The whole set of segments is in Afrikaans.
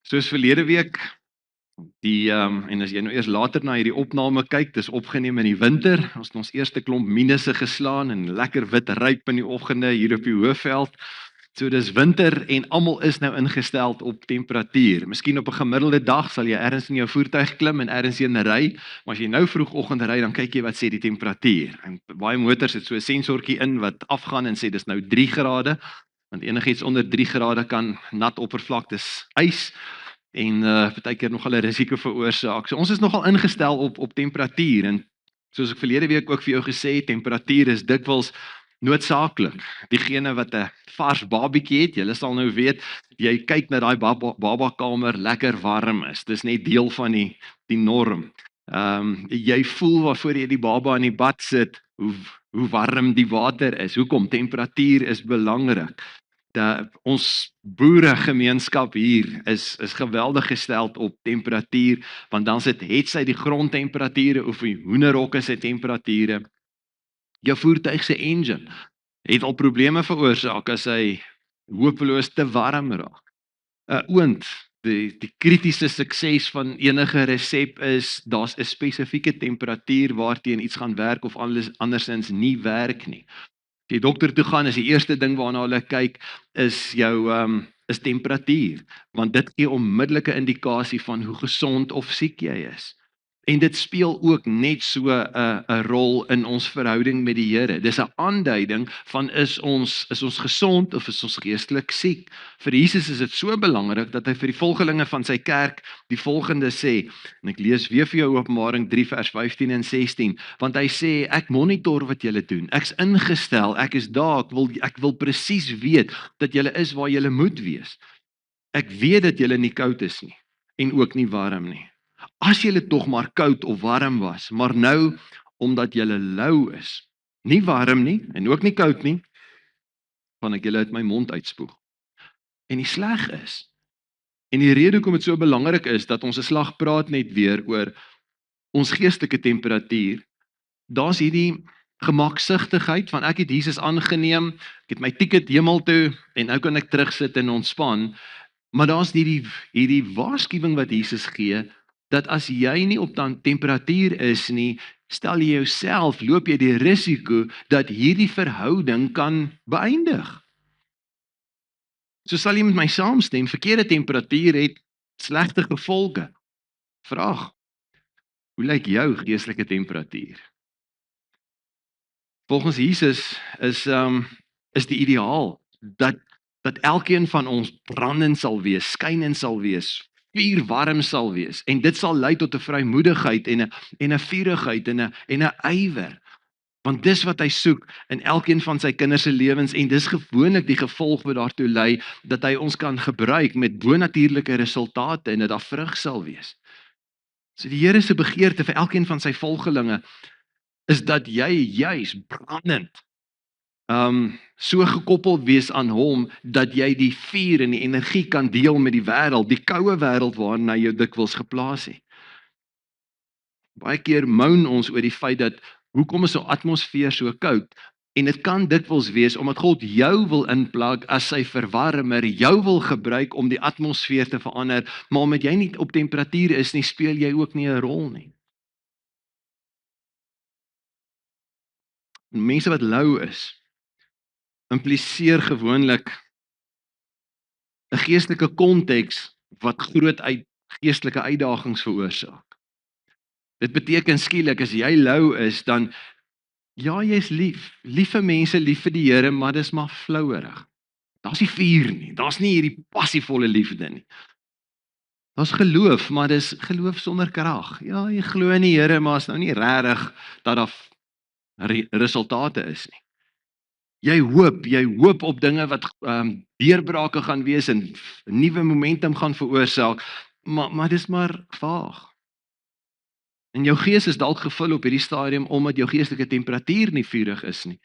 Soos verlede week, en as jy nou eers later na hierdie opname kyk, dis opgeneem in die winter, ons het ons eerste klomp minusse geslaan en lekker wit ryp in die oggende hier op die Hoëveld. So dis winter en almal is nou ingestel op temperatuur. Miskien op 'n gemiddelde dag sal jy ergens in jou voertuig klim en ergens heen ry, maar as jy nou vroegoggend ry, dan kyk jy wat sê die temperatuur. En baie motors het so 'n sensortjie in wat afgaan en sê dis nou 3 grade, want enigiets onder 3 grade kan nat oppervlaktes ys en partykeer nogal 'n risiko veroorsaak. So ons is nogal ingestel op temperatuur en soos ek verlede week ook vir jou gesê het, temperatuur is dikwels noodsaaklik. Diegene wat 'n vars babietjie het, julle sal nou weet, jy kyk na daai babakamer lekker warm is. Dis net deel van die norm. Jy voel waarvoor jy die baba in die bad sit, hoe warm die water is. Hoekom? Temperatuur is belangrik. Ons boeregemeenskap hier is geweldig gestel op temperatuur, want dan het sy die grondtemperature of die hoenderhokke se temperature. Jou voertuig se engine het al probleme veroorsaak as hy hopeloos te warm raak. 'n Oond, die kritiese sukses van enige resep is, daar's 'n spesifieke temperatuur waarteen iets gaan werk of andersins nie werk nie. As jy dokter toe gaan, is die eerste ding waarna hulle kyk, is jou is temperatuur, want dit gee onmiddellike indikasie van hoe gesond of siek jy is. En dit speel ook net so 'n rol in ons verhouding met die Here. Dis 'n aanduiding van is ons gesond of is ons geestelik siek. Vir Jesus is dit so belangrik dat hy vir die volgelinge van sy kerk die volgende sê, en ek lees weer vir jou Openbaring 3 vers 15 en 16, want hy sê, ek monitor wat julle doen, ek's ingestel, ek is daar, ek wil presies weet dat julle is waar julle moet wees. Ek weet dat julle nie koud is nie, en ook nie warm nie. As julle tog maar koud of warm was, maar nou, omdat julle lou is, nie warm nie, en ook nie koud nie, gaan ek julle uit my mond uitspoeg. En die sleg is, en die rede hoekom dit so belangrik is, dat ons 'n slag praat net weer oor ons geestelike temperatuur, daar's hierdie gemaksigtigheid van ek het Jesus aangeneem, ek het my ticket hemel toe, en nou kan ek terugsit en ontspan, maar daar's hierdie waarskuwing wat Jesus gee, dat as jy nie op dan temperatuur is nie, stel jy jouself, loop jy die risiko, dat hierdie verhouding kan beëindig. So sal jy met my saamstem, verkeerde temperatuur het slegte gevolge. Vraag, hoe lyk jou geestelike temperatuur? Volgens Jesus is die ideaal, dat elkeen van ons brandend sal wees, skynend sal wees, vuurwarm sal wees, en dit sal lei tot 'n vrymoedigheid en 'n vurigheid en 'n ywer, want dis wat hy soek in elkeen van sy kinders se lewens, en dis gewoonlik die gevolg wat daartoe lei, dat hy ons kan gebruik met bonatuurlike resultate, en dat daar vrug sal wees. So die Here se begeerte vir elkeen van sy volgelinge, is dat jy juis brandend, so gekoppel wees aan hom, dat jy die vuur en die energie kan deel met die wêreld, die koue wêreld waarin hy jou dikwels geplaas het. Baie keer moan ons oor die feit dat, hoekom is ons atmosfeer so koud? En dit kan dikwels wees, omdat God jou wil inplug as sy verwarmer, jou wil gebruik om die atmosfeer te verander, maar omdat jy nie op temperatuur is nie, speel jy ook nie 'n rol nie. Mense wat lou is, impliseer gewoonlik 'n geestelike konteks wat groot geestelike uitdagings veroorsaak. Dit beteken skielik, as jy lou is, dan, ja, jy is lief vir mense, lief vir die Here, maar dis maar flouerig. Daar's nie vuur nie, daar's nie hierdie passievolle liefde nie. Daar's geloof, maar dis geloof sonder krag. Ja, jy glo in die Here, maar is nou nie regtig dat daar resultate is nie. Jy hoop op dinge wat deurbrake gaan wees en nuwe momentum gaan veroorsaak, maar dis maar vaag. En jou gees is dalk gevul op hierdie stadium omdat jou geestelike temperatuur nie vurig is nie.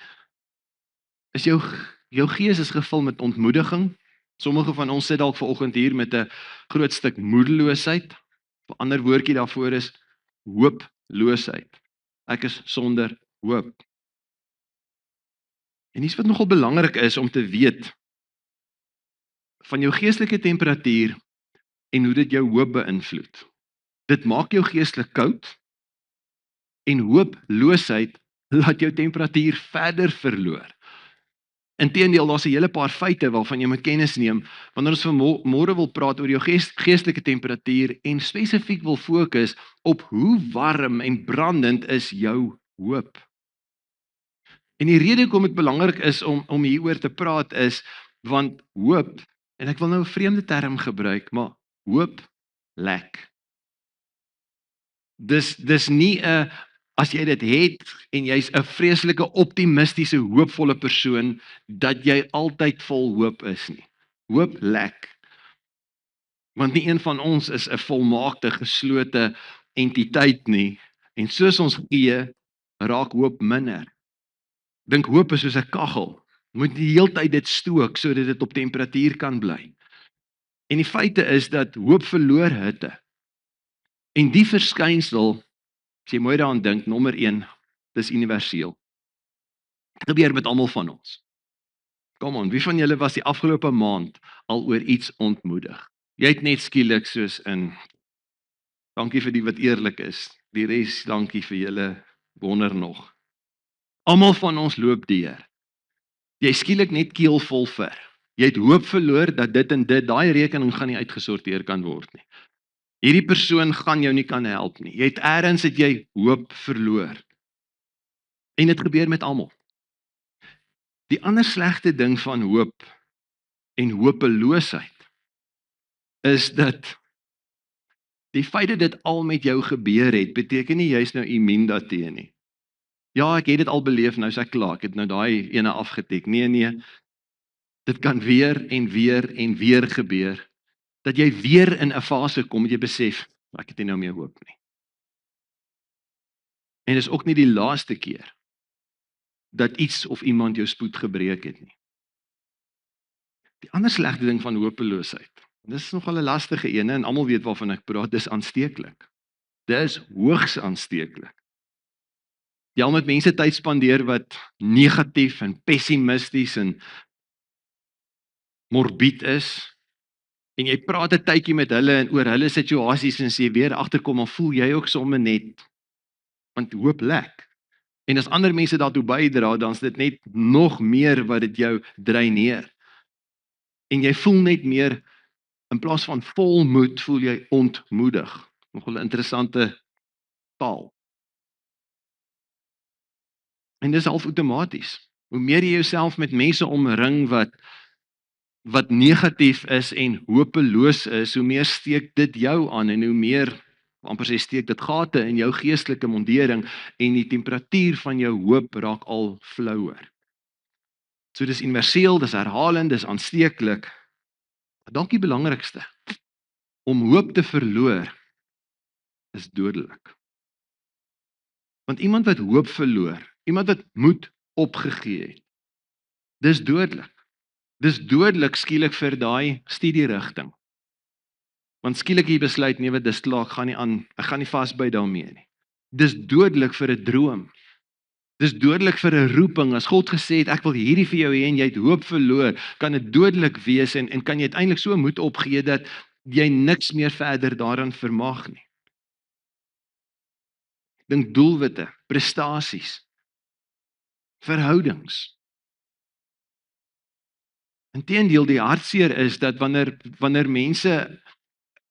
Is jou gees is gevul met ontmoediging. Sommige van ons sit dalk vanoggend hier met 'n groot stuk moedeloosheid. 'n Ander woordjie daarvoor is hooploosheid. Ek is sonder hoop. En iets wat nogal belangrik is om te weet, van jou geestelike temperatuur en hoe dit jou hoop beïnvloed. Dit maak jou geestelik koud en hooploosheid laat jou temperatuur verder verloor. Inteendeel, daar's 'n hele paar feite waarvan jy moet kennis neem wanneer ons vanmôre wil praat oor jou geestelike temperatuur en spesifiek wil fokus op hoe warm en brandend is jou hoop. En die rede hoekom dit belangrik is om hieroor te praat is want hoop, en ek wil nou 'n vreemde term gebruik, maar hoop lek. Dis nie 'n as jy dit het en jy's 'n vreeslike optimistiese, hoopvolle persoon dat jy altyd vol hoop is nie. Hoop lek. Want nie een van ons is 'n volmaakte, geslote entiteit nie en soos ons gee, raak hoop minder. Dink hoop is soos 'n kaggel. Moet die heeltyd dit stook sodat dit op temperatuur kan bly. En die feite is dat hoop verloor hitte. En die verskynsel, as jy mooi daaraan dink, nommer 1, dis universeel. Dit gebeur met almal van ons. Kom aan, wie van julle was die afgelope maand al oor iets ontmoedig? Jy het net skielik soos in, dankie vir die wat eerlik is, die res dankie vir julle wonder nog. Almal van ons loop deur. Jy skielik net keelvol vir. Jy het hoop verloor dat dit en dit, daai rekening gaan nie uitgesorteer kan word nie. Hierdie persoon gaan jou nie kan help nie. Jy het eers het jy hoop verloor. En dit gebeur met almal. Die ander slegte ding van hoop en hopeloosheid is dat die feit dat dit al met jou gebeur het, beteken nie jy's nou immuun daarteen nie. Ja, ek het dit al beleef, nou is ek klaar, ek het nou daai ene afgetek. Nee, dit kan weer en weer en weer gebeur, dat jy weer in 'n fase kom, jy besef, ek het nie nou meer hoop nie. En dis ook nie die laaste keer dat iets of iemand jou spoed gebreek het nie. Die ander slegte ding van hopeloosheid, dis nogal 'n lastige ene en almal weet waarvan ek praat, dis aansteeklik. Dis hoogs aansteeklik. Jy al met mense tyd spandeer wat negatief en pessimisties en morbied is, en jy praat 'n tydjie met hulle en oor hulle situasies en sê weer agterkom, maar voel jy ook sommer net, want hoop lek. En as ander mense daartoe bydra, dan is dit net nog meer wat dit jou dreineer. En jy voel net meer, in plaas van volmoed, voel jy ontmoedig. Nogal 'n interessante taal. En dis half outomaties. Hoe meer jy jouself met mense omring wat negatief is en hopeloos is, hoe meer steek dit jou aan en hoe meer, amper sê, steek dit gate in jou geestelike mondering en die temperatuur van jou hoop raak al flouer. So dis universeel, dis herhalend, dis aansteeklik. Maar dalk die belangrikste, om hoop te verloor is dodelik. Want iemand wat hoop verloor, iemand wat moed opgegee het, dis dodelik. Dis dodelik skielik vir daai studierigting. Want skielik jy besluit, nee, wat dis klaar, ek gaan nie vasbyt daarmee nie. Dis dodelik vir 'n droom. Dis dodelik vir 'n roeping. As God gesê het, ek wil hierdie vir jou hê en jy het hoop verloor, kan dit dodelik wees en kan jy uiteindelik so moed opgee dat jy niks meer verder daaraan vermag nie. Dink doelwitte, prestasies, verhoudings. Inteendeel, die hartseer is dat wanneer mense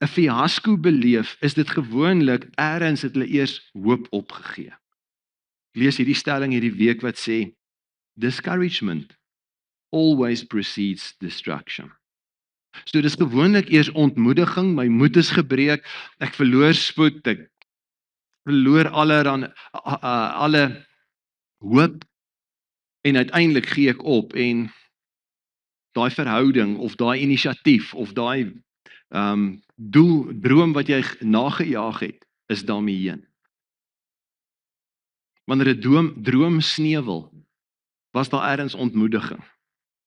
'n fiasco beleef, is dit gewoonlik eers het hulle eers hoop opgegee. Ek lees hierdie stelling hierdie week wat sê, discouragement always precedes destruction. So dis gewoonlik eers ontmoediging, my moed is gebreek, ek verloor spoed, ek verloor alle hoop en uiteindelik gee ek op en daai verhouding of daai inisiatief of daai droom wat jy nagejaag het, is daarmee heen. Wanneer 'n droom sneuwel, was daar eers ontmoediging.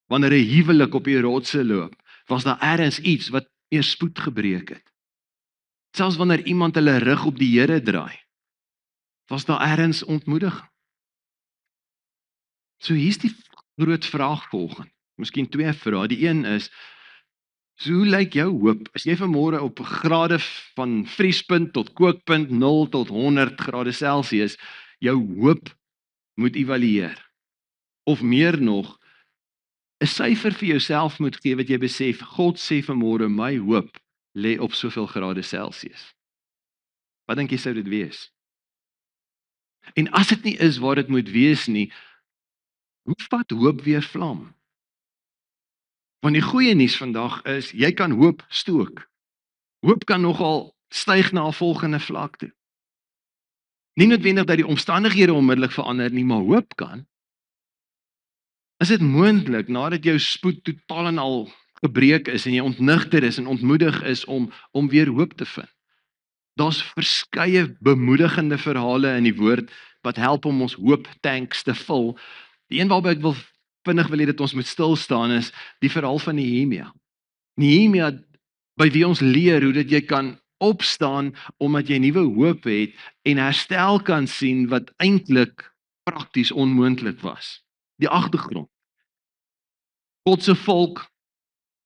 Wanneer 'n huwelik op die rotse loop, was daar eers iets wat eers spoed gebreek het. Selfs wanneer iemand hulle rug op die Here draai, was daar eers ontmoediging. So hier's die groot vraag volgende. Miskien twee vrae. Die een is, So hoe lyk jou hoop? As jy vanmôre op grade van vriespunt tot kookpunt 0 tot 100 grade Celsius jou hoop moet evalueer. Of meer nog, 'n syfer vir jouself moet gee wat jy besef, God sê vanmôre my hoop lê op soveel grade Celsius. Wat dink jy sou dit wees? En as dit nie is waar dit moet wees nie, hoe vat hoop weer vlam? Want die goeie nuus vandag is, jy kan hoop stook. Hoop kan nogal styg na 'n volgende vlak toe. Nie noodwendig dat die omstandighede onmiddellik verander nie, maar hoop kan. Is dit moontlik nadat jou spoed totaal en al gebreek is en jy ontnigter is en ontmoedig is om weer hoop te vind? Daar's verskeie bemoedigende verhale in die woord wat help om ons hooptanks te vul. Die een waarby ek vinnig wil hê dat ons moet stil staan is die verhaal van Nehemia. Nehemia by wie ons leer hoe dat jy kan opstaan omdat jy nuwe hoop het en herstel kan sien wat eintlik prakties onmoontlik was. Die agtergrond. God se volk,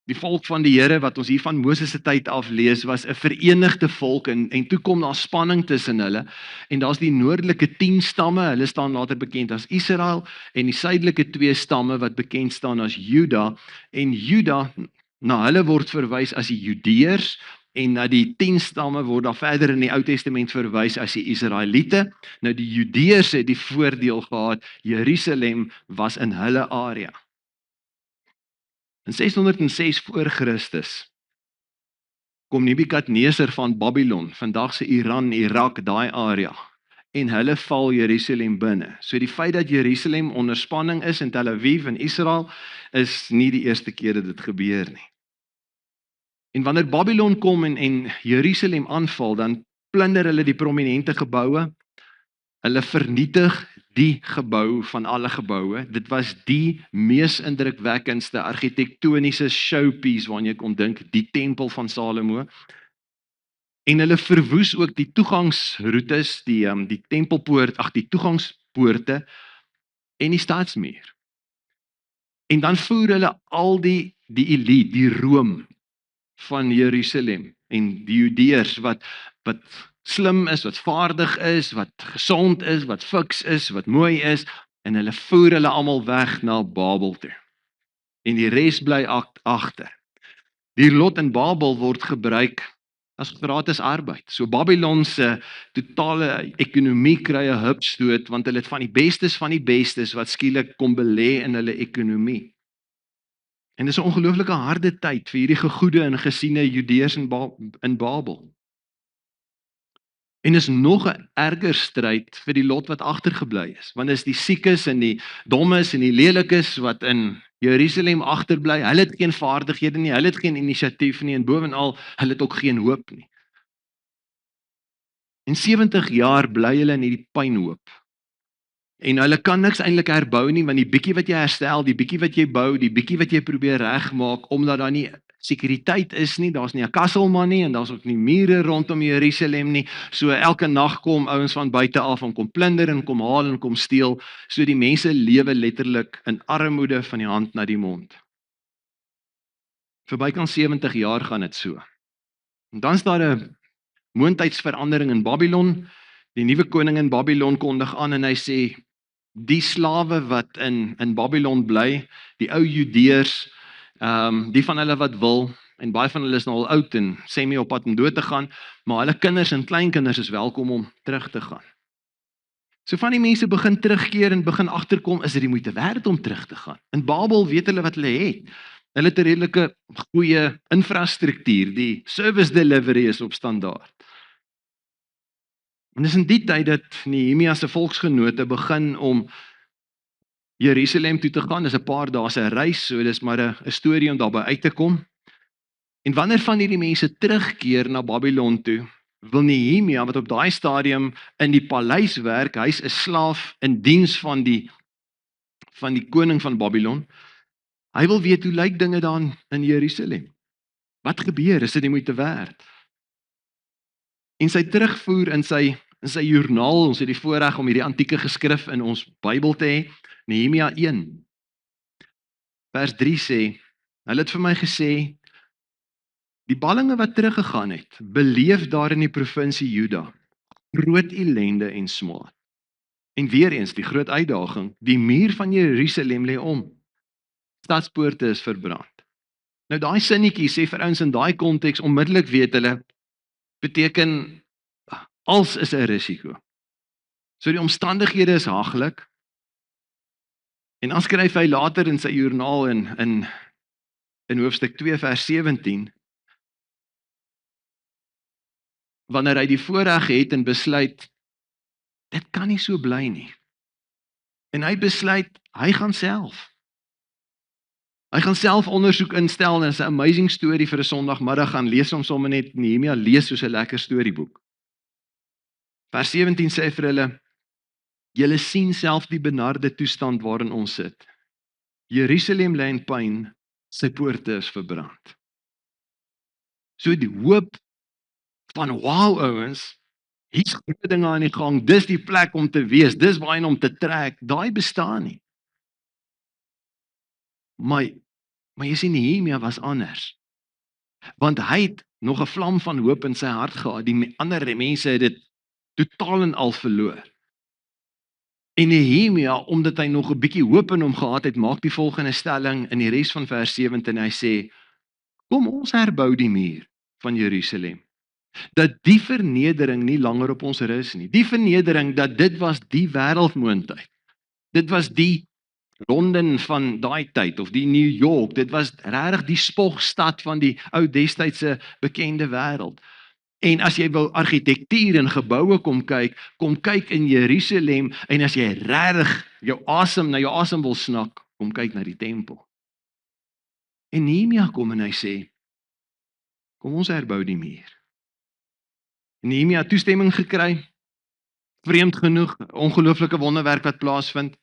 die volk van die Here wat ons hier van Moses se tyd af lees, was 'n verenigde volk en toe kom daar spanning tussen hulle en daar's die noordelike 10 stamme, hulle staan later bekend as Israel en die suidelike 2 stamme wat bekend staan as Juda en Juda na hulle word verwys as die Judeërs en na die 10 stamme word daar verder in die Ou Testament verwys as die Israeliete. Nou die Judeërs het die voordeel gehad, Jerusalem was in hulle area. In 606 voor Christus kom Nebukadneser van Babylon, vandag se Iran, Irak, daai area, en hulle val Jerusalem binne. So die feit dat Jerusalem onder spanning is in Tel Aviv en Israel, is nie die eerste keer dat dit gebeur nie. En wanneer Babylon kom en Jerusalem aanval, dan plunder hulle die prominente geboue, hulle vernietig die gebou van alle geboue. Dit was die mees indrukwekkendste argitektoniese showpiece waarna jy kon dink, die tempel van Salomo. En hulle verwoes ook die toegangsroetes, die tempelpoort, die toegangspoorte en die stadsmuur. En dan voer hulle al die elite, die room van Jerusalem en die Judeërs wat slim is, wat vaardig is, wat gesond is, wat fiks is, wat mooi is, en hulle voer hulle almal weg na Babel toe. En die res bly agter. Die lot in Babel word gebruik as gratis arbeid. So Babylon se totale ekonomie kry 'n hupstoot want hulle het van die bestes wat skielik kom belê in hulle ekonomie. En dis 'n ongelooflike harde tyd vir hierdie gegoede en gesiene Judeërs in Babel. En is nog 'n erger stryd vir die lot wat agtergebly is, want dis die siekes en die dommes en die lelikes wat in Jerusalem agterbly. Hulle het geen vaardighede nie, hulle het geen inisiatief nie en bovenal hulle het ook geen hoop nie. En 70 jaar bly hulle in hierdie pynhoop. En hulle kan niks eintlik herbou nie, want die bietjie wat jy herstel, die bietjie wat jy bou, die bietjie wat jy probeer regmaak, omdat daar nie sekuriteit is nie, daar's nie 'n kasselman nie en daar's ook nie mure rondom Jerusalem nie. So elke nag kom ouens van buite af en kom plunder en kom haal en kom steel. So die mense lewe letterlik in armoede van die hand na die mond. Vir bykans 70 jaar gaan dit so. En dan is daar 'n moondheidsverandering in Babylon. Die nuwe koning in Babylon kondig aan en hy sê die slawe wat in Babylon bly, die ou Judeërs, die van hulle wat wil, en baie van hulle is nou al oud en semi op pad om dood te gaan, maar hulle kinders en kleinkinders is welkom om terug te gaan. So van die mense begin terugkeer en begin agterkom, is dit die moeite werd om terug te gaan. In Babel weet hulle wat hulle het. Hulle het 'n redelike goeie infrastruktuur, die service delivery is op standaard. En dis in die tyd dat Nehemia se volksgenote begin om Jerusalem toe te gaan. Dis 'n paar dae se reis, so dis maar 'n storie om daarby uit te kom. En wanneer van hierdie mense terugkeer na Babylon toe, wil Nehemia wat op daai stadium in die paleis werk, hy's 'n slaaf in diens van die koning van Babylon. Hy wil weet hoe lyk dinge dan in Jerusalem? Wat gebeur? Is dit die moeite werd? En sy terugvoer in sy joernaal, ons het die voorreg om hierdie antieke geskrif in ons Bybel te hê, Nehemia 1. Vers 3 sê, hulle het vir my gesê, Die ballinge wat teruggegaan het, beleef daar in die provinsie Juda groot ellende en smaad. En weer eens die groot uitdaging, die muur van Jerusalem lê om. Stadspoorte is verbrand. Nou daai sinnetjie sê vir ouens in daai konteks onmiddellik weet hulle beteken als is 'n risiko. So die omstandighede is haglik. En dan skryf hy later in sy joernaal in hoofstuk 2 vers 17 wanneer hy die voorreg het en besluit dit kan nie so bly nie. En hy besluit hy gaan self ondersoek instel en dit is 'n amazing storie vir 'n Sondagmiddag gaan lees hom sommer net Nehemia lees soos 'n lekker storieboek. Vers 17 sê vir hulle: Julle sien self die benarde toestand waarin ons sit. Jerusalem lê in pyn, sy poorte is verbrand. So die hoop van wow ouens, hier's groot dinge aan die gang, dis die plek om te wees, dis waarheen om te trek, daai bestaan nie. Maar jy sien Nehemia was anders. Want hy het nog 'n vlam van hoop in sy hart gehad, die ander mense het dit totaal en al verloor. En Nehemia, omdat hy nog 'n bietjie hoop in hom gehad het, maak die volgende stelling in die res van vers 17 en hy sê: Kom ons herbou die muur van Jerusalem. Dat die vernedering nie langer op ons rus nie. Die vernedering dat dit was die wêreldmoondheid. Dit was die Londen van daai tyd of die New York. Dit was regtig die spogstad van die ou destydse bekende wêreld. En as jy wil argitektuur en geboue kom kyk in Jerusalem en as jy regtig na jou asem wil snak, kom kyk na die tempel. En Nehemia kom en hy sê, kom ons herbou die muur. Nehemia het toestemming gekry, vreemd genoeg, ongelooflike wonderwerk wat plaasvind.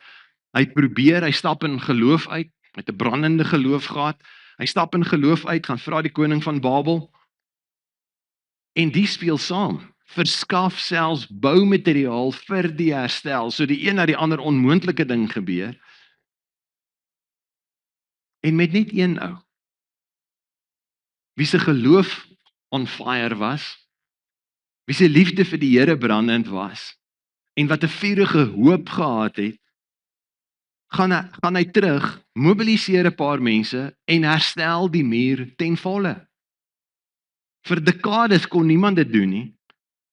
Hy stap in geloof uit, met 'n brandende geloof gehad. Hy stap in geloof uit, gaan vra die koning van Babel. En die speel saam, verskaf selfs boumateriaal vir die herstel, so die een na die ander onmoontlike ding gebeur. En met net een ou, wie se geloof on fire was, wie se liefde vir die Here brandend was, en wat 'n vurige hoop gehad het, gaan hy terug, mobiliseer 'n paar mense en herstel die muur ten volle. Vir dekades kon niemand dit doen nie.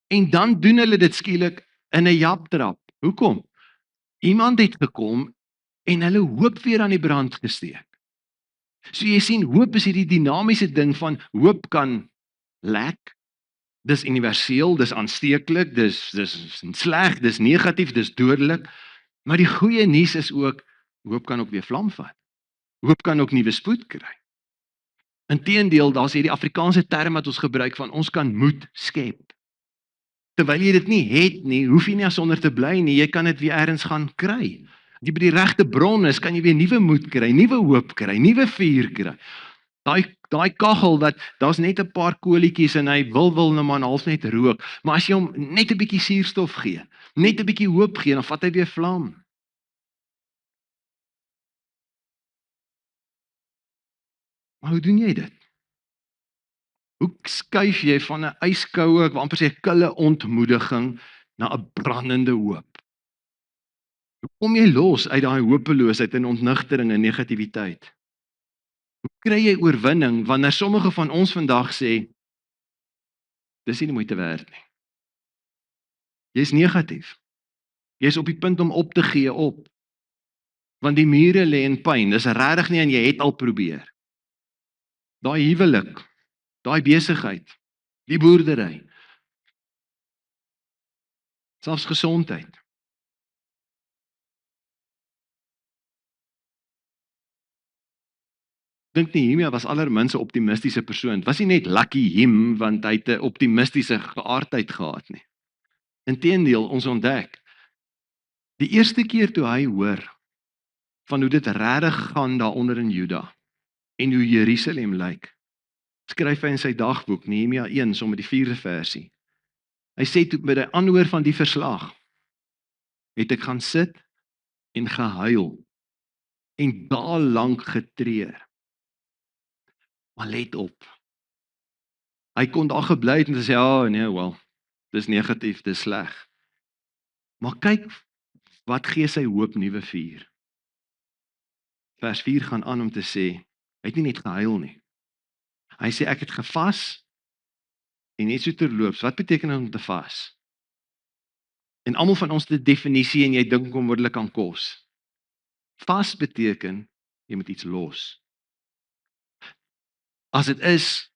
En dan doen hulle dit skielik in 'n japtrap. Hoekom? Iemand het gekom en hulle hoop weer aan die brand gesteek. So jy sien, hoop is hierdie dinamiese ding van hoop kan lek. Dis universeel, dis aansteeklik, dis sleg, dis negatief, dis dodelik. Maar die goeie nuus is ook hoop kan ook weer vlam vat. Hoop kan ook nuwe spoed kry. Inteendeel, daar's hierdie Afrikaanse term wat ons gebruik van ons kan moed skep. Terwyl jy dit nie het nie, hoef jy nie sonder te bly nie, jy kan dit weer elders gaan kry. As jy by die regte bron is, kan jy weer nuwe moed kry, nuwe hoop kry, nuwe vuur kry. Daai kagel wat daar's net 'n paar kolietjies en hy wil nou maar half net rook, maar as jy hom net 'n bietjie suurstof gee, net 'n bietjie hoop gee, dan vat hy weer vlam. Maar hoe doen jy dit? Hoe skuif jy van 'n yskoue, ek wil amper sê kille ontmoediging na 'n brandende hoop? Hoe kom jy los uit daai hopeloosheid en ontnigtering en negativiteit? Hoe kry jy oorwinning wanneer sommige van ons vandag sê dis nie moeite werd nie. Jy's negatief. Jy's op die punt om op te gee op. Want die mure lê in pyn. Dis regtig nie en jy het al probeer. Daai huwelik, daai besigheid, die boerdery. Selfs gesondheid. Dink nie Nehemia was allerminste 'n optimistiese persoon. Was hy net lucky him want hy het 'n optimistiese geaardheid gehad nie. Inteendeel, ons ontdek die eerste keer toe hy hoor van hoe dit regtig gaan daaronder in Juda en hoe Jerusalem lyk, skryf hy in sy dagboek Nehemia 1 sommer die 4de versie. Hy sê toe by die aanhoor van die verslag het ek gaan sit en gehuil en daal lank getreur. Maar let op. Hy kon daar gebly het en sê, "Ja, nee, wel, dis negatief, dis sleg." Maar kyk wat gee sy hoop nuwe vuur. Vers 4 gaan aan om te sê, hy het nie net gehuil nie. Hy sê ek het gevas en net so terloops. Wat beteken dit om te vas? En almal van ons het 'n definisie en jy dink onmiddellik aan kos. Vas beteken jy moet iets los. As dit is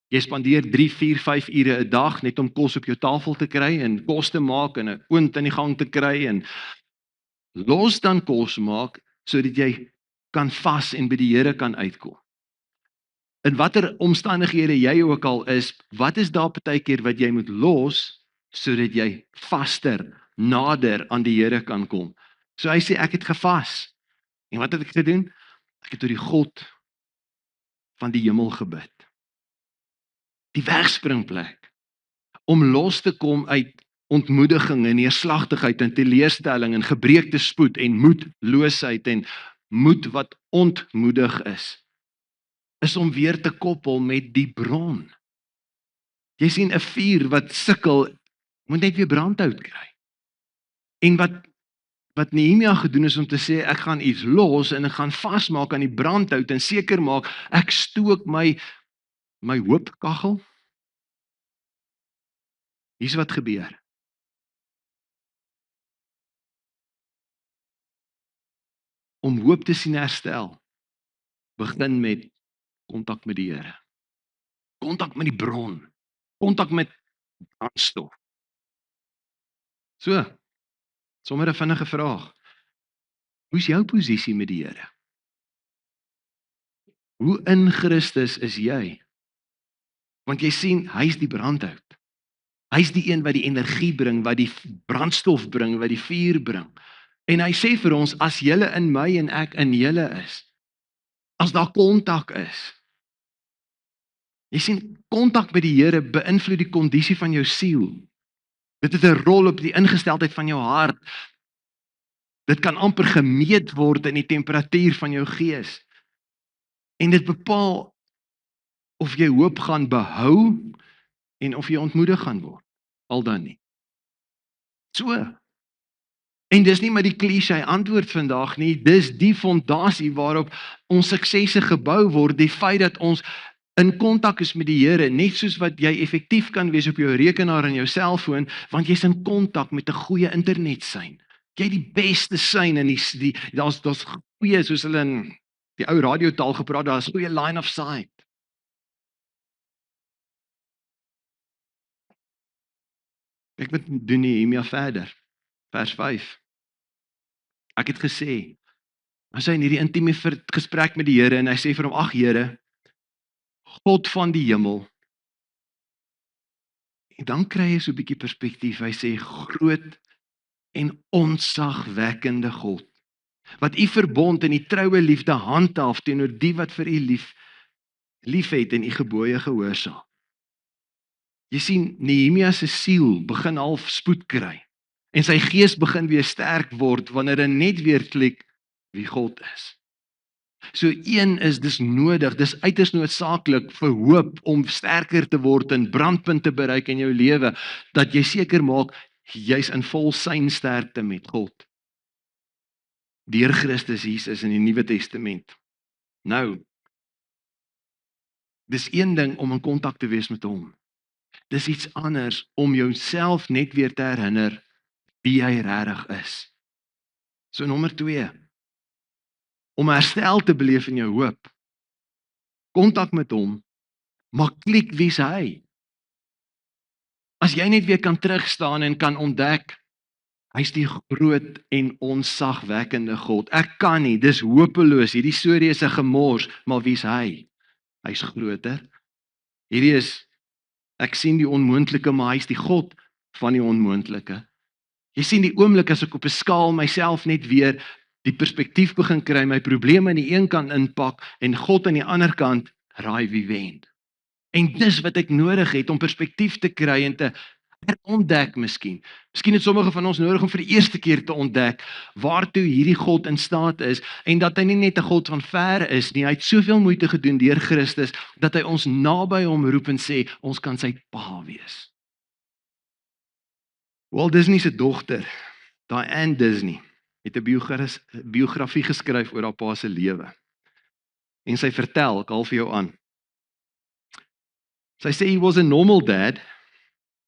jy spandeer 3, 4, 5 ure 'n dag net om kos op jou tafel te kry en kos te maak en 'n oond in die gang te kry en los dan kos maak sodat jy kan vas en by die Here kan uitkom. In watter omstandighede jy ook al is, wat is daar partykeer wat jy moet los sodat jy vaster, nader aan die Here kan kom. So hy sê ek het gevas. En wat het ek gedoen? Ek het tot die God van die hemel gebid. Die wegspringplek om los te kom uit ontmoediging en neerslagtigheid en teleurstelling en gebreekte spoed en moedloosheid en moed wat ontmoedig is om weer te koppel met die bron. Jy sien 'n vuur wat sukkel, moet net weer brandhout kry. En wat Nehemia gedoen is om te sê ek gaan iets los en ek gaan vasmaak aan die brandhout en seker maak ek stook my hoopkagel. Hier's wat gebeur. Om hoop te sien herstel, begin met kontak met die Here. Kontak met die bron. Kontak met brandstof. So, sommer 'n vinnige vraag. Hoe is jou posisie met die Here? Hoe in Christus is jy? Want jy sien, hy's die brandhout. Hy's die een wat die energie bring, wat die brandstof bring, wat die vuur bring. En hy sê vir ons, as julle in my en ek in julle is, as daar kontak is. Jy sien, kontak met die Here beïnvloed die kondisie van jou siel. Dit het 'n rol op die ingesteldheid van jou hart. Dit kan amper gemeet word in die temperatuur van jou gees. En dit bepaal of jy hoop gaan behou en of jy ontmoedig gaan word. Al dan nie. So. En dis nie maar die klise antwoord vandag nie, dis die fondasie waarop ons suksesse gebou word, die feit dat ons in kontak is met die Here, net soos wat jy effektief kan wees op jou rekenaar en jou selfoon, want jy's in kontak met 'n goeie internetsein. Jy het die beste sein in daar's goeie, soos hulle in die ou radiotaal gepraat, daar's goeie line of sight. Ek moet doen Nehemia verder. Vers 5. Ek het gesê, as hy in hierdie intieme gesprek met die Here en hy sê vir hom, ag Here, God van die hemel. En dan kry hy so 'n bietjie perspektief. Hy sê groot en onsagwekkende God, wat u verbond en die troue liefde handhaaf teenoor die wat vir u liefhet en u gebooie gehoorsaam. Jy sien, Nehemia se siel begin half spoed kry. En sy gees begin weer sterk word wanneer hy net weer klik wie God is. So een is dis nodig, dis uiters noodsaaklik vir hoop om sterker te word en brandpunt te bereik in jou lewe, dat jy seker maak jy's in vol seinsterkte met God. Deur Christus Jesus in die Nuwe Testament. Nou, dis een ding om in kontak te wees met hom. Dis iets anders om jouself net weer te herinner wie hy regtig is. So nommer 2, om herstel te beleef in jou hoop. Kontak met hom, maar klik wie's hy. As jy net weer kan terugstaan en kan ontdek, hy's die groot en onsagwekkende God. Ek kan nie, dis hopeloos, hierdie storie is 'n gemors, maar wie's hy? Hy's groter. Hierdie is, ek sien die onmoontlike, maar hy's die God van die onmoontlike. Jy sien die oomblik as ek op 'n skaal myself net weer die perspektief begin kry, my probleme aan die een kant inpak en God aan die ander kant, raai wie wen. En dis wat ek nodig het om perspektief te kry en te Herontdek miskien. Miskien het sommige van ons nodig om vir die eerste keer te ontdek waartoe hierdie God in staat is en dat hy nie net 'n God van ver is nie, hy het soveel moeite gedoen deur Christus dat hy ons naby hom roep en sê ons kan sy pa wees. Walt Disney se dogter, Diane Disney, het 'n biografie geskryf oor haar pa se lewe. En sy vertel, ek haal vir jou aan. Sy sê he was a normal dad.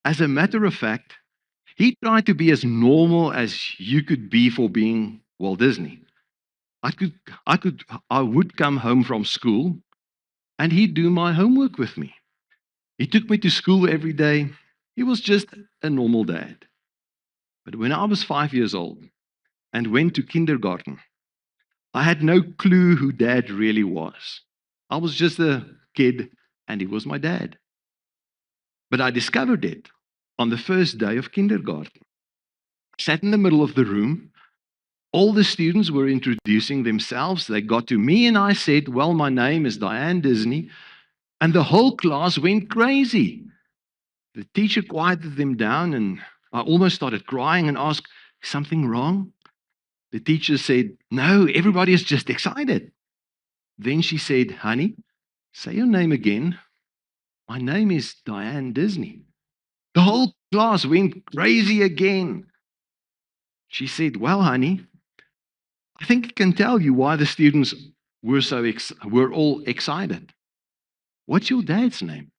As a matter of fact, he tried to be as normal as you could be for being Walt Disney. I would come home from school and he'd do my homework with me. He took me to school every day. He was just a normal dad. But when I was 5 years old and went to kindergarten, I had no clue who dad really was. I was just a kid and he was my dad. But I discovered it on the first day of kindergarten. I sat in the middle of the room. All the students were introducing themselves. They got to me and I said, well, my name is Diane Disney. And the whole class went crazy. The teacher quieted them down and I almost started crying and asked, is something wrong? The teacher said, no, everybody is just excited. Then she said, honey, say your name again. My name is Diane Disney. The whole class went crazy again. She said, well, honey, I think I can tell you why the students were all excited. What's your dad's name?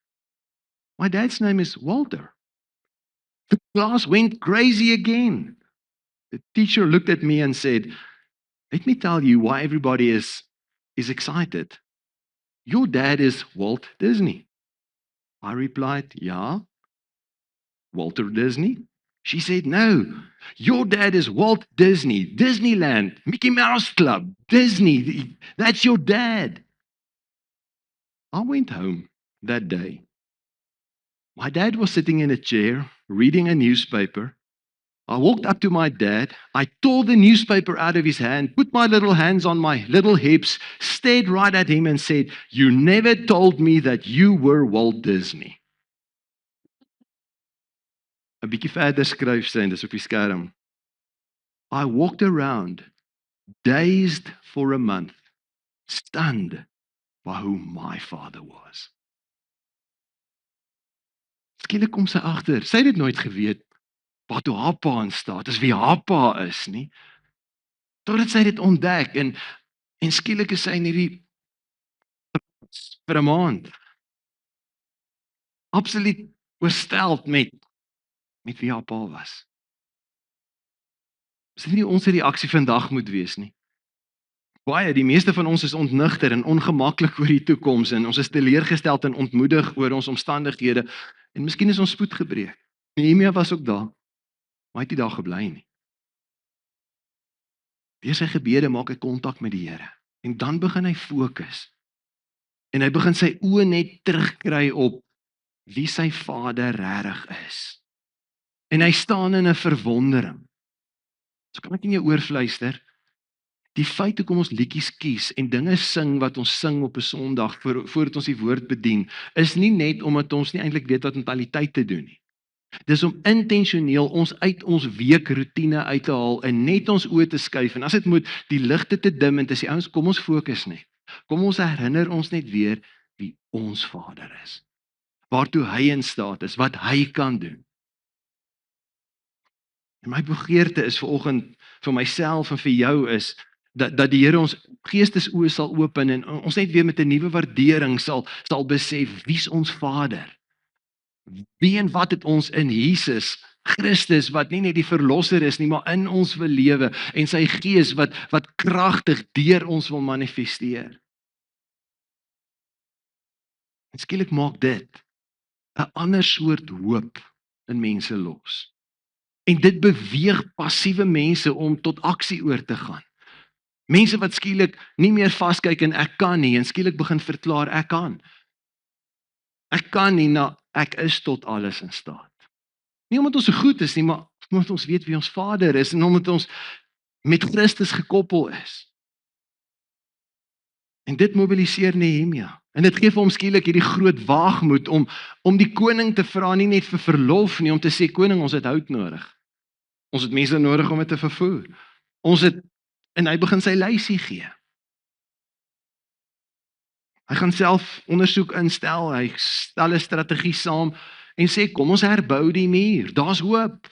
My dad's name is Walter. The class went crazy again. The teacher looked at me and said, let me tell you why everybody is excited. Your dad is Walt Disney. I replied, yeah. Walter Disney? She said, no, your dad is Walt Disney, Disneyland, Mickey Mouse Club, Disney. That's your dad. I went home that day. My dad was sitting in a chair, reading a newspaper. I walked up to my dad. I tore the newspaper out of his hand, put my little hands on my little hips, stared right at him and said, you never told me that you were Walt Disney. 'n bietjie verder skryf sy en dis op die skerm. I walked around, dazed for a month, stunned by who my father was. Skielik kom sy agter, sy het dit nooit geweet, wat toe haar pa in staat is, wie haar pa is, nie? Totdat sy dit ontdek, en skielik is sy in hierdie vir 'n maand, absoluut oorsteld met wie haar pa was. Dis nie ons reaksie vandag moet wees nie. Baie, die meeste van ons is ontnigter en ongemaklik oor die toekoms en ons is teleurgesteld en ontmoedig oor ons omstandighede en miskien is ons spoed gebreek. Nehemia was ook daar, maar hy het nie daar gebly nie. Deur sy gebede maak hy kontak met die Here en dan begin hy fokus. En hy begin sy oë net terugkry op wie sy vader regtig is. En hy staan in 'n verwondering. So kan ek in jou oor fluister. Die feit hoekom ons liedjies kies en dinge sing wat ons sing op 'n Sondag voordat ons die woord bedien, is nie net omdat ons nie eintlik weet wat mentaliteit te doen nie. Dis om intentioneel ons uit ons weekroetine uit te haal en net ons oë te skuif en as dit moet die ligte te dim en te sê ouens, kom ons fokus net. Kom ons herinner ons net weer wie ons Vader is. Waartoe hy in staat is, wat hy kan doen. En my begeerte is vanoggend vir myself en vir jou is dat die Here ons geestesoë sal open en ons net weer met 'n nuwe waardering sal besef wie's ons Vader. Wie en wat het ons in Jesus Christus wat nie net die verlosser is nie, maar in ons wil lewe en sy gees wat kragtig deur ons wil manifesteer. En skielik maak dit 'n ander soort hoop in mense los. En dit beweeg passiewe mense om tot aksie oor te gaan. Mense wat skielik nie meer vaskyk en ek kan nie en skielik begin verklaar ek kan. Ek kan nie, nou ek is tot alles in staat. Nie omdat ons so goed is nie, maar omdat ons weet wie ons Vader is en omdat ons met Christus gekoppel is. En dit mobiliseer Nehemia. En dit gee vir hom skielik hierdie groot waagmoed om die koning te vra, nie net vir verlof nie, om te sê koning, ons het hout nodig. Ons het mense nodig om dit te vervoer. En hy begin sy lysie gee. Hy gaan self ondersoek instel, hy stel 'n strategie saam en sê kom ons herbou die muur. Daar's hoop.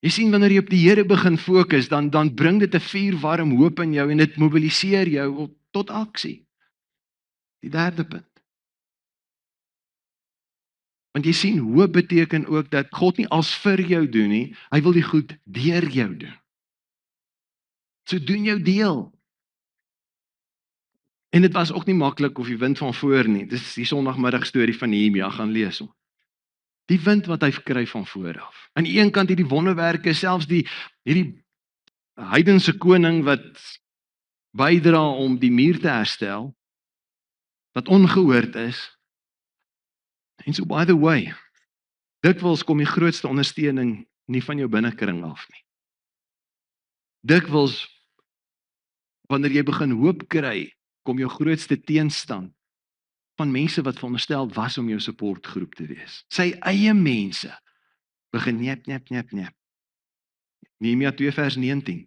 Jy sien wanneer jy op die Here begin fokus, dan bring dit 'n vuurwarm hoop in jou en dit mobiliseer jou tot aksie. Die derde punt. Want jy sien, hoop beteken ook dat God nie als vir jou doen nie, hy wil die goed deur jou doen. So doen jou deel. En dit was ook nie maklik of die wind van voor nie. Dis die Sondagmiddag storie van Nehemia, gaan lees hom. Die wind wat hy kry van voor af. Aan die een kant hierdie wonderwerke, selfs hierdie heidense koning wat bydra om die muur te herstel, wat ongehoord is. En so by the way, dikwels kom die grootste ondersteuning nie van jou binnekring af nie. Dikwels, wanneer jy begin hoop kry, kom jou grootste teenstand van mense wat veronderstel was om jou supportgroep te wees. Sy eie mense begin njep. Nehemia 2 vers 19.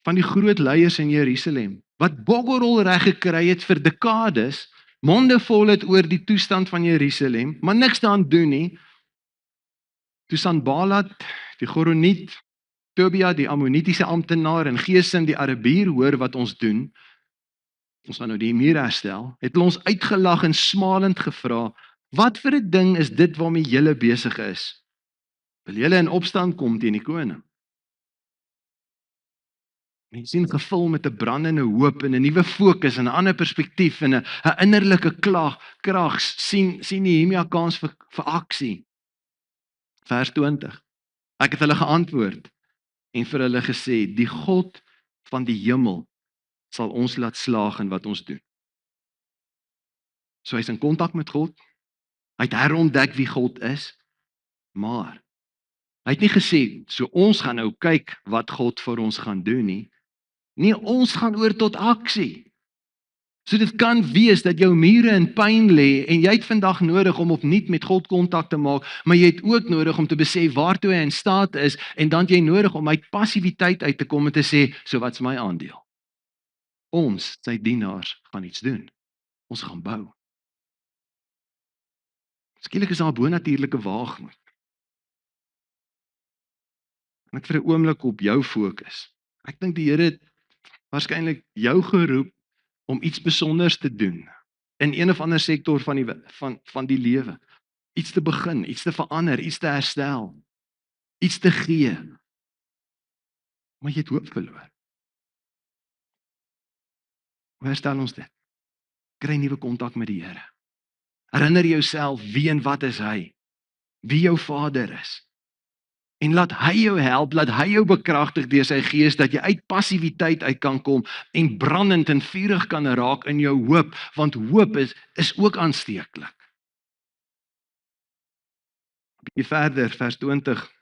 Van die groot leiers in Jerusalem, wat boggerol reg gekry het vir dekades, monde vol het oor die toestand van Jerusalem, maar niks daaraan doen nie. Toe Sanballat, die Goroniet, Tobia, die Ammonitiese amptenaar en Gesem, die Arabier, hoor wat ons doen, ons gaan nou die muur herstel, het hulle ons uitgelag en smalend gevra, wat vir 'n ding is dit waarmee julle besig is? Wil julle in opstand kom teen die koning? Jy sien, gevul met 'n brandende hoop en 'n nuwe fokus en 'n ander perspektief en 'n innerlike krag sien Nehemia kans vir aksie. Vers 20. Ek het hulle geantwoord en vir hulle gesê, die God van die hemel sal ons laat slaag in wat ons doen. So hy's in kontak met God. Hy het herontdek wie God is, maar hy het nie gesê, so ons gaan nou kyk wat God vir ons gaan doen nie. Nee, ons gaan oor tot aksie. So dit kan wees dat jou mure in pyn lê en jy het vandag nodig om opnuut met God kontak te maak, maar jy het ook nodig om te besef waartoe hy in staat is en dan jy nodig om uit passiwiteit uit te kom en te sê, so wat's my aandeel? Ons, sy dienaars, gaan iets doen. Ons gaan bou. Skielik is daar 'n bonatuurlike waagmoed. En ek vir 'n oomblik op jou fokus. Ek dink die Here het waarskynlik jou geroep om iets besonders te doen in een of ander sektor van die lewe. Iets te begin, iets te verander, iets te herstel, iets te gee. Maar jy het hoop verloor. Hoe herstel ons dit? Kry nuwe kontak met die Here. Herinner jouself wie en wat is hy? Wie jou Vader is. En laat hy jou help, laat hy jou bekragtig deur sy gees, dat jy uit passiwiteit uit kan kom en brandend en vurig kan raak in jou hoop, want hoop is ook aansteeklik. 'n Bietjie verder, vers 20,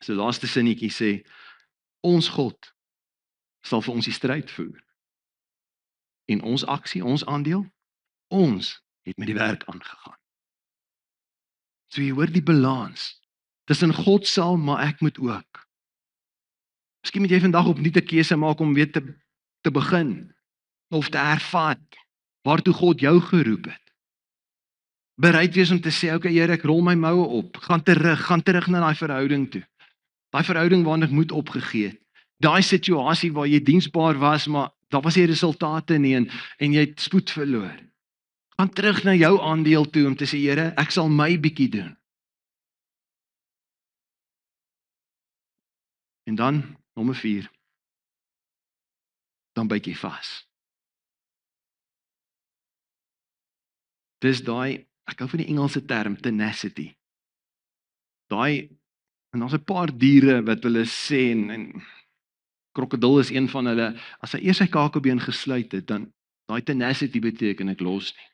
so laaste sinnetjie sê, ons God sal vir ons die stryd voer. En ons aksie, ons aandeel, ons het met die werk aangegaan. So jy hoor die balans. Tussen God sal, maar ek moet ook. Miskien moet jy vandag opnuut 'n keuse maak om weer te begin of te hervat waartoe God jou geroep het. Bereid wees om te sê, okay Here, ek rol my moue op, gaan terug na daai verhouding toe. Daai verhouding waarna ek moed opgegee het. Daai situasie waar jy diensbaar was, maar daar was nie resultate nie en jy het spoed verloor. Gaan terug na jou aandeel toe om te sê, Here, ek sal my bietjie doen. En dan, nommer 4, dan byt jy vas. Dis daai, ek hou van die Engelse term, tenacity. Daai, en daar's 'n paar diere wat hulle sê, en krokodil is een van hulle, as hy eers sy kakebeen gesluit het, dan, daai tenacity beteken ek los nie.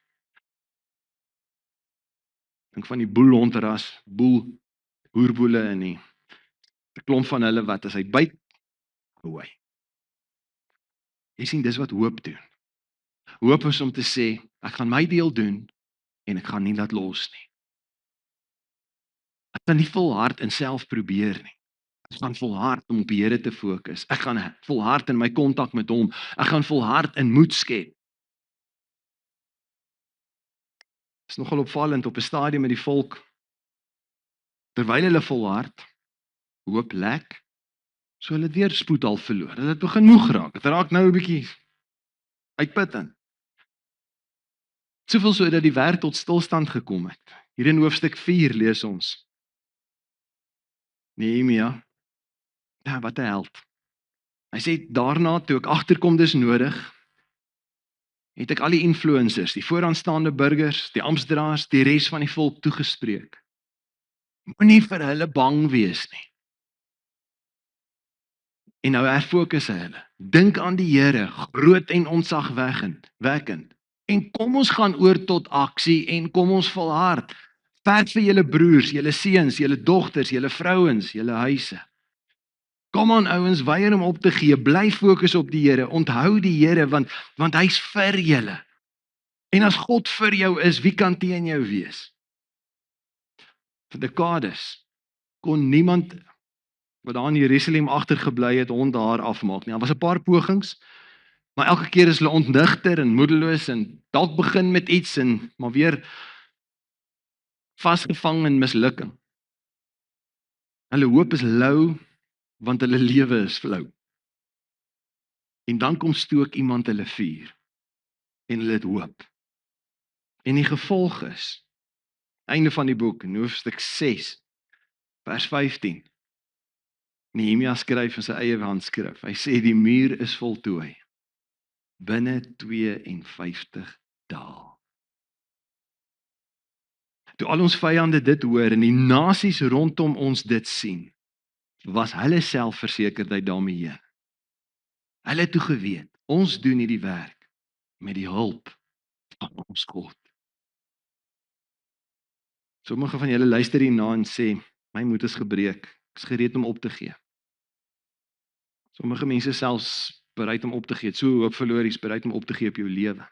Dink van die boelhondras, hoerboele in die, 'n klomp van hulle wat as hy byt, hou hy. Jy sien, dis wat hoop doen. Hoop is om te sê, ek gaan my deel doen en ek gaan nie laat los nie. Ek gaan nie volhard in self probeer nie. Ek gaan volhard om op die Here te fokus. Ek gaan volhard in my kontak met hom. Ek gaan volhard in moed skep. Is nogal opvallend op 'n stadium met die volk, terwyl hulle volhard, hoop lek, so hulle weer spoed al verloor. Hulle het begin moeg raak. Dit raak nou 'n bietjie uitputtend. Soveel so dat die werk tot stilstand gekom het. Hier in hoofstuk 4 lees ons. Nehemia, ja, wat 'n held. Hy sê daarna toe ek agterkom dis nodig, het ek al die influencers, die vooraanstaande burgers, die amptdraers, die res van die volk toegespreek. Moenie vir hulle bang wees nie. En nou herfokus hy hulle. Dink aan die Here, groot en ontzagwekkend. En kom ons gaan oor tot aksie en kom ons volhard. Werk vir julle broers, julle seuns, julle dogters, julle vrouens, julle huise. Kom aan ouens, weier om op te gee, bly fokus op die Here, onthou die Here want hy's vir julle. En as God vir jou is, wie kan teen jou wees? Vir dekades kon niemand wat daar in Jerusalem agtergebly het hond haar afmaak nie. Daar was 'n paar pogings, maar elke keer is hulle ontnigter en moedeloos en dalk begin met iets en maar weer vasgevang in mislukking. Hulle hoop is lou want hulle lewe is flou. En dan kom stook iemand hulle vuur en hulle het hoop. En die gevolg is, einde van die boek, in hoofstuk 6, vers 15. Nehemia skryf in sy eie handskrif. Hy sê die muur is voltooi binne 52 dae. Toe al ons vyande dit hoor en die nasies rondom ons dit sien, was hulle selfversekerdheid daarmee heen. Hulle het toe geweet, ons doen hierdie werk met die hulp van ons God. Sommige van julle luister hierna en sê, my moed is gebreek, ek is gereed om op te gee. Sommige mense selfs bereid om op te gee, so hoop verloor, is bereid om op te gee op jou lewe.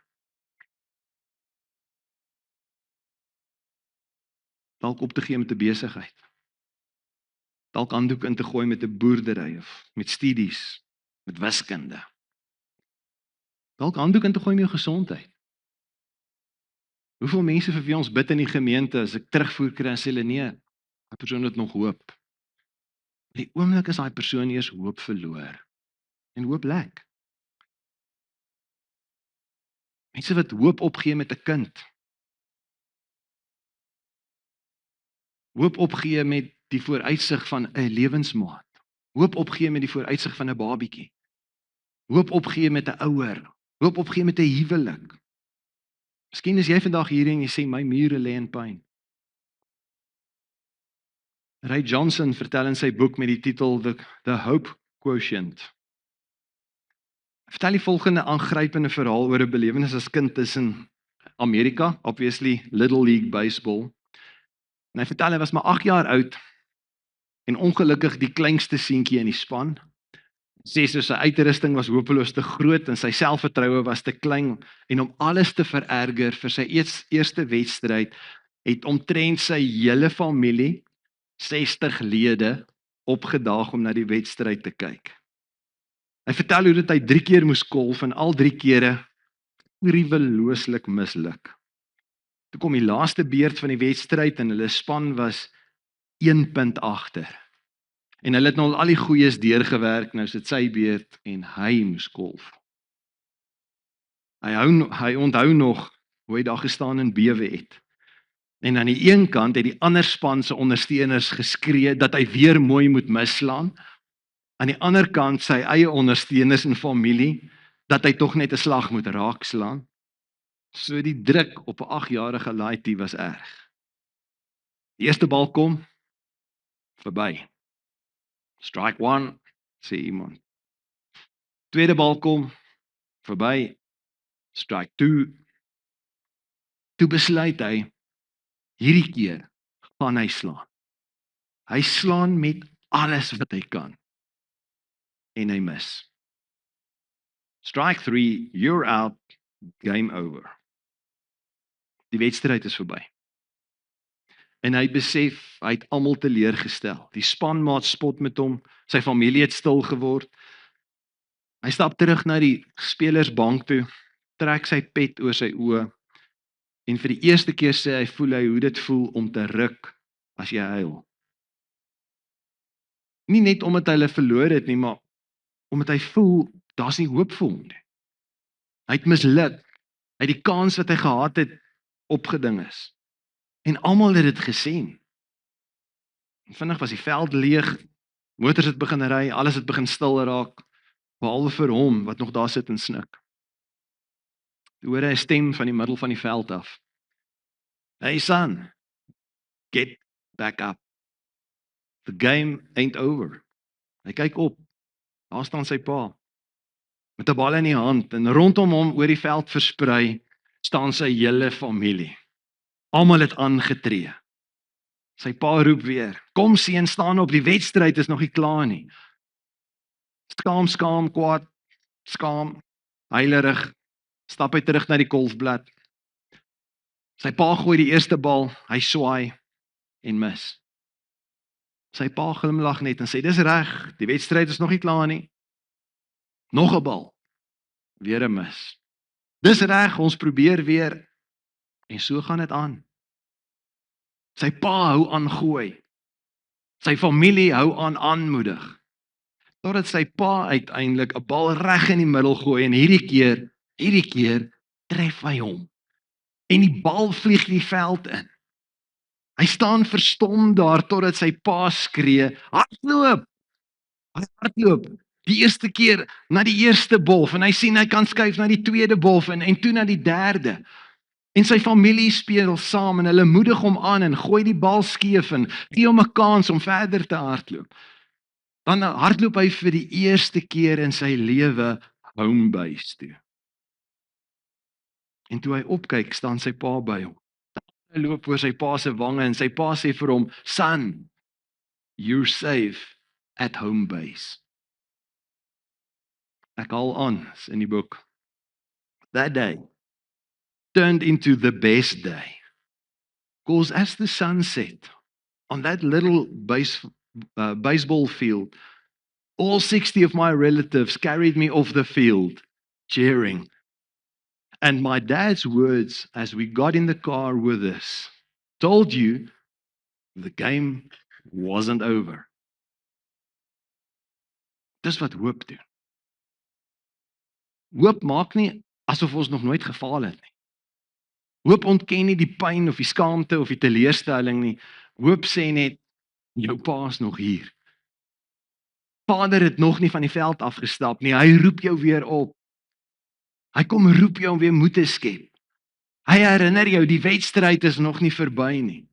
Dalk op te gee met 'n besigheid. Dalk handdoek in te gooi met 'n boerdery of met studies, met wiskunde. Dalk handdoek in te gooi met jou gesondheid. Hoeveel mense vir wie ons bid in die gemeente, as ek terugvoer kry en sê hulle nee, die persoon het nog hoop. Die oomblik is daai persoon eers hoop verloor. En hoop lek. Mense wat hoop opgee met 'n kind. Hoop opgee met die vooruitsig van 'n lewensmaat. Hoop opgee met die vooruitsig van 'n babietjie. Hoop opgee met 'n ouer. Hoop opgee met 'n huwelik. Miskien is jy vandag hier en jy sê my mure lê in pyn. Ray Johnson vertel in sy boek met die titel The Hope Quotient. Hy vertel die volgende aangrypende verhaal oor 'n belewenis as kind tussen Amerika, obviously Little League Baseball. En hy vertel hy was maar 8 jaar oud en ongelukkig die kleinste seentjie in die span. Sê so sy uitrusting was hopeloos te groot en sy selfvertroue was te klein en om alles te vererger vir sy eerste wedstryd het omtrent sy hele familie 60 lede opgedaag om na die wedstryd te kyk. Hy vertel hoe dit hy 3 keer moes golf en al 3 kere gruwelooslik misluk. Toe kom die laaste beurt van die wedstryd en hulle span was 1 punt agter. En hulle het nou al die goeies deurgewerk, nou is dit sy beurt en hy moes golf. Hy onthou nog hoe hy daar gestaan en bewe het. En aan die een kant het die ander span se ondersteuners geskree dat hy weer mooi moet misslaan. Aan die ander kant sy eie ondersteuners en familie dat hy tog net 'n slag moet raakslaan. So die druk op 'n 8-jarige laaitie was erg. Die eerste bal kom verby. Strike 1, sê iemand. Tweede bal kom verby. Strike 2. Toe besluit hy hierdie keer gaan hy slaan. Hy slaan met alles wat hy kan. En hy mis. Strike 3, you're out. game over. Die wedstryd is verby. En hy besef, hy het almal teleurgestel. Die spanmaat spot met hom, sy familie het stil geword. Hy stap terug na die spelersbank toe, trek sy pet oor sy oë en vir die eerste keer sê hy voel hoe dit voel om te ruk as jy huil. Nie net omdat hy hulle verloor het nie, maar omdat hy voel daar's nie hoop vir hom nie. Hy het misluk. Hy het die kans wat hy gehad het opgeding is. En almal het dit gesien. En vinnig was die veld leeg, motors het begin ry, alles het begin stil raak, behalwe vir hom wat nog daar sit en snik. Toe hoor hy 'n stem van die middel van die veld af. Hey son, get back up. The game ain't over. Hy kyk op, daar staan sy pa, met 'n bal in die hand, en rondom hom oor die veld versprei, staan sy hele familie. Almal het aangetree. Sy pa roep weer, kom seun, staan op, die wedstryd is nog nie klaar nie. Skaam, kwaad, skaam, huilerig, stap hy terug na die golfblad. Sy pa gooi die eerste bal, hy swaai en mis. Sy pa glimlag net en sê, dis reg, die wedstryd is nog nie klaar nie. Nog 'n bal, weer 'n mis. Dis reg, ons probeer weer, en so gaan dit aan. Sy pa hou aan gooi. Sy familie hou aan aanmoedig. Totdat sy pa uiteindelik 'n bal reg in die middel gooi en hierdie keer tref hy hom. En die bal vlieg die veld in. Hy staan verstom daar totdat sy pa skree, hardloop! Hy hardloop die eerste keer na die eerste bolf en hy sien hy kan skuif na die tweede bolf en toe na die derde. En sy familie speel saam en hulle moedig hom aan en gooi die bal skeef en gee hom 'n kans om verder te hardloop. Dan hardloop hy vir die eerste keer in sy lewe home base toe. En toe hy opkyk, staan sy pa by hom. Hy loop oor sy pa se wange en sy pa sê vir hom, son, you're safe at home base. Ek haal aan in die boek. That day turned into the best day. Because as the sun set on that little baseball field, all 60 of my relatives carried me off the field, cheering. And my dad's words as we got in the car were this, told you the game wasn't over. Dis wat hoop doen. Hoop maak nie asof ons nog nooit gefaal het nie. Hoop ontken nie die pyn of die skaamte of die teleurstelling nie. Hoop sê net, jou pa is nog hier. Vader het nog nie van die veld afgestap nie, hy roep jou weer op. Hy kom roep jou om weer moed te skep. Hy herinner jou, die wedstryd is nog nie verby nie.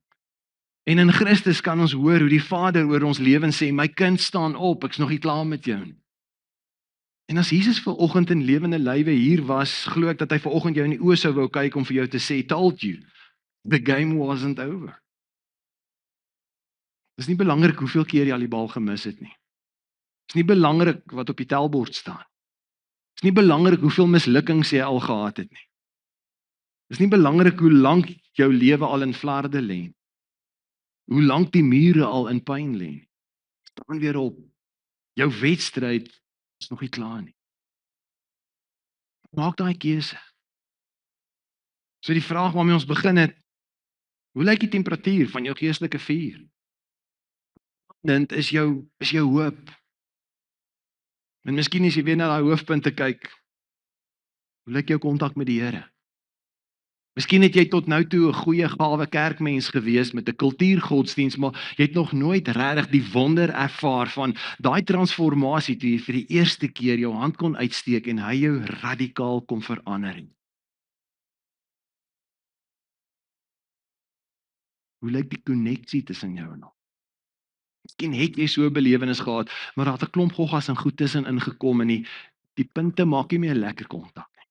En in Christus kan ons hoor hoe die Vader oor ons lewens sê, my kind staan op, ek's nog nie klaar met jou nie. En as Jesus vanoggend in lewende lywe hier was, glo ek dat hy vanoggend jou in die oë sou wou kyk om vir jou te sê, told you, the game wasn't over. Dis nie belangrik hoeveel keer jy al die bal gemis het nie. Dis nie belangrik wat op die telbord staan. Dis nie belangrik hoeveel mislukkings jy al gehad het nie. Dis nie belangrik hoe lank jou lewe al in vlarde lê nie. Hoe lank die mure al in pyn lê nie. Staan weer op. Jou wedstryd is nog nie klaar nie. Maak daai keuse. So die vraag waarmee ons begin het, hoe lyk die temperatuur van jou geestelike vuur? Dit is jou hoop. En miskien as jy weer na daai hoofpunte kyk, hoe lyk jou kontak met die Here? Miskien het jy tot nou toe 'n goeie gawe kerkmens gewees met 'n kultuurgodsdiens, maar jy het nog nooit regtig die wonder ervaar van daai transformasie toe jy vir die eerste keer jou hand kon uitsteek en hy jou radikaal kom verander. Hoe lyk die koneksie tussen jou en hom? Miskien het jy so 'n belewenis gehad, maar daar het 'n klomp goggas en goed tussen ingekom en die punte maak nie meer lekker kontak nie.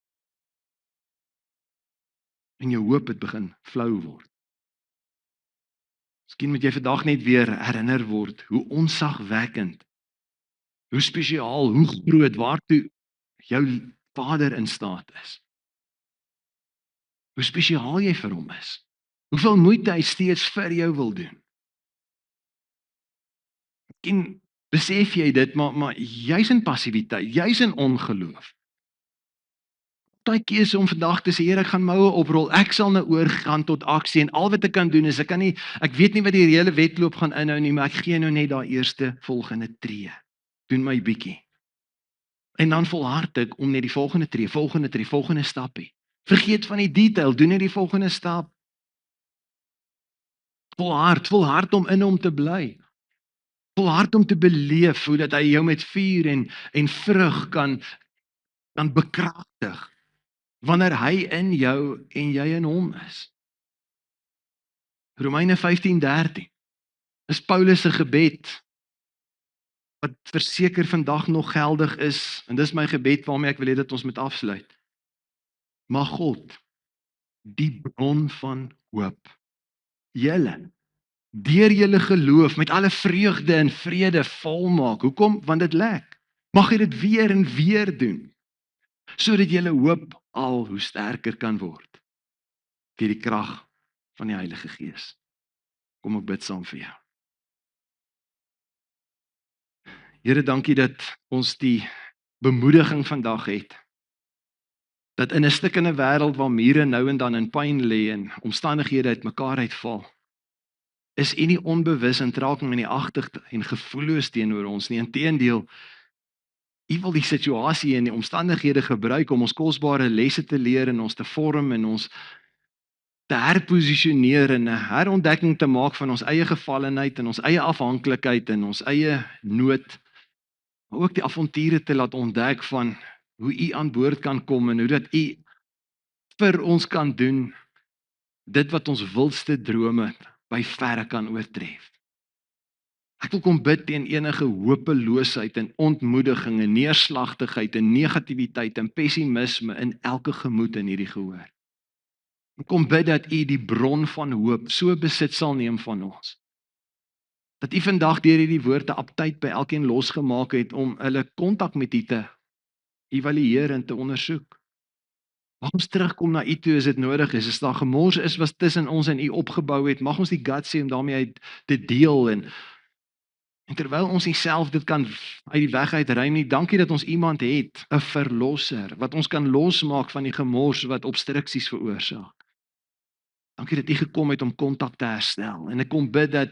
En jou hoop het begin flou word. Miskien moet jy vandag net weer herinner word hoe onsagwekkend, hoe spesiaal, hoe groot waartoe jou Vader in staat is. hoe spesiaal jy vir hom is. Hoeveel moeite hy steeds vir jou wil doen. En besef jy dit, maar jy's in passiwiteit, jy's in ongeloof. Daai keuse om vandag te sê, Here, ek gaan moue oprol, ek sal nou oorgaan tot aksie, en al wat ek kan doen is, ek weet nie wat die reële wedloop gaan inhou nie, maar ek gee nou net daai eerste volgende tree. Doen my bietjie. En dan volhard ek om net die volgende tree, volgende stappie. Vergeet van die detail, doen net die volgende stap. Volhard om in hom te bly. Volhard om te beleef hoe dat hy jou met vuur en vrug kan bekragtig. Wanneer hy in jou en jy in hom is. Romeine 15:13 is Paulus se gebed wat verseker vandag nog geldig is, en dis my gebed waarmee ek wil hê dat ons moet afsluit. Mag God, die bron van hoop, julle, deur julle geloof met alle vreugde en vrede volmaak. Hoekom? Want dit lek. Mag hy dit weer en weer doen, sodat julle hoop al hoe sterker kan word deur die krag van die Heilige Gees. Kom ek bid saam vir jou. Here, dankie dat ons die bemoediging vandag het, dat in 'n stikkende wêreld waar mure nou en dan in pyn lê en omstandighede uitmekaar uitval, is U nie onbewus en traag minagtig en gevoelloos teenoor ons nie. Inteendeel, U wil die situasie en die omstandighede gebruik om ons kosbare lesse te leer en ons te vorm en ons te herposisioneer en 'n herontdekking te maak van ons eie gevallenheid en ons eie afhanklikheid en ons eie nood, maar ook die avonture te laat ontdek van hoe U aan boord kan kom en hoe dat U vir ons kan doen dit wat ons wildste drome by verre kan oortref. Ek wil kom bid teen enige hopeloosheid en ontmoediging en neerslagtigheid en negativiteit en pessimisme in elke gemoed in hierdie gehoor. Ek kom bid dat U die bron van hoop so besit sal neem van ons. Dat U vandag deur hierdie woorde aptyd by elkeen losgemaak het om hulle kontak met U te evalueer en te ondersoek. Mag ons terugkom na U toe as dit nodig is. As daar gemors is wat tussen ons en U opgebou het, mag ons die guts hê om daarmee uit te deel en terwyl ons nie self dit kan uit die weg uitruim nie, dankie dat ons iemand het, 'n verlosser, wat ons kan losmaak van die gemors wat obstruksies veroorsaak. Dankie dat U gekom het om kontak te herstel. En ek kom bid dat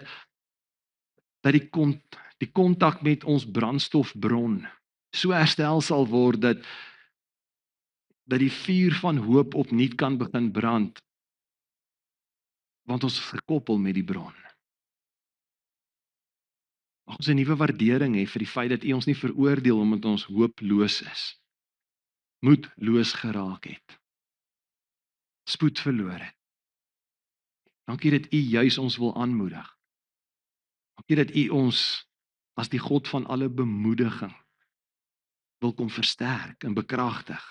die kontak met ons brandstofbron so herstel sal word dat die vuur van hoop opnuut kan begin brand, want ons is gekoppel met die bron. Mag ons 'n nuwe waardering hê vir die feit dat U ons nie veroordeel omdat ons hooploos is, moedloos geraak het, spoed verloor het. Dankie dat U juis ons wil aanmoedig. Dankie dat U ons as die God van alle bemoediging wil kom versterk en bekragtig.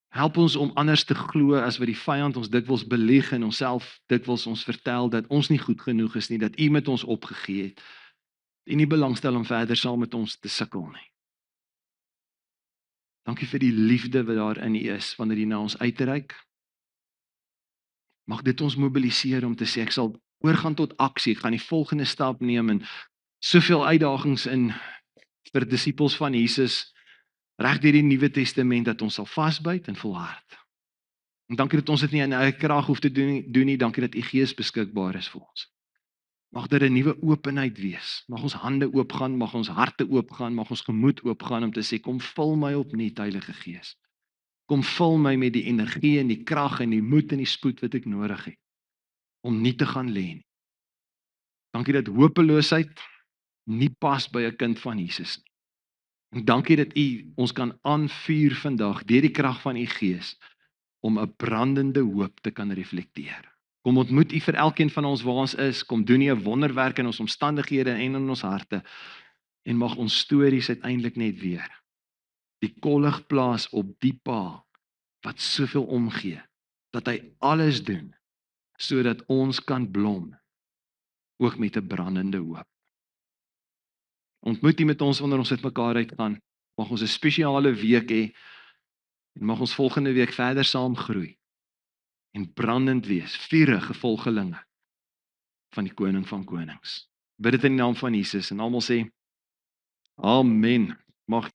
Help ons om anders te glo as wat die vyand ons dikwels belieg en onsself dikwels ons vertel dat ons nie goed genoeg is nie, dat U met ons opgegee het. U nie belangstel om verder saam met ons te sukkel nie. Dankie vir die liefde wat daar in U is wanneer U na ons uitreik. Mag dit ons mobiliseer om te sê ek sal oorgaan tot aksie, ek gaan die volgende stap neem en soveel uitdagings in vir disippels van Jesus reg deur die Nuwe Testament dat ons sal vasbyt en volhard. En dankie dat ons dit nie in eie krag hoef te doen nie, dankie dat U Gees beskikbaar is vir ons. Mag daar 'n nuwe openheid wees. Mag ons hande oopgaan, mag ons harte oopgaan, mag ons gemoed oopgaan om te sê kom vul my opnuut, Heilige Gees. Kom vul my met die energie en die krag en die moed en die spoed wat ek nodig het om nie te gaan lê nie. Dankie dat hopeloosheid nie pas by 'n kind van Jesus nie. En dankie dat U ons kan aanvuur vandag deur die krag van U Gees om 'n brandende hoop te kan reflekteer. Kom ontmoet U vir elkeen van ons waar ons is, kom doen U 'n wonderwerk in ons omstandighede en in ons harte en mag ons stories uiteindelik net weer die kollig plaas op die Pa wat soveel omgee, dat hy alles doen sodat ons kan blom ook met 'n brandende hoop. Ontmoet U met ons wanneer ons uit mekaar uitgaan. Mag ons 'n spesiale week hê en mag ons volgende week verder saam groei en brandend wees, vurige volgelinge van die koning van konings. Bid dit in die naam van Jesus en almal sê, amen. Mag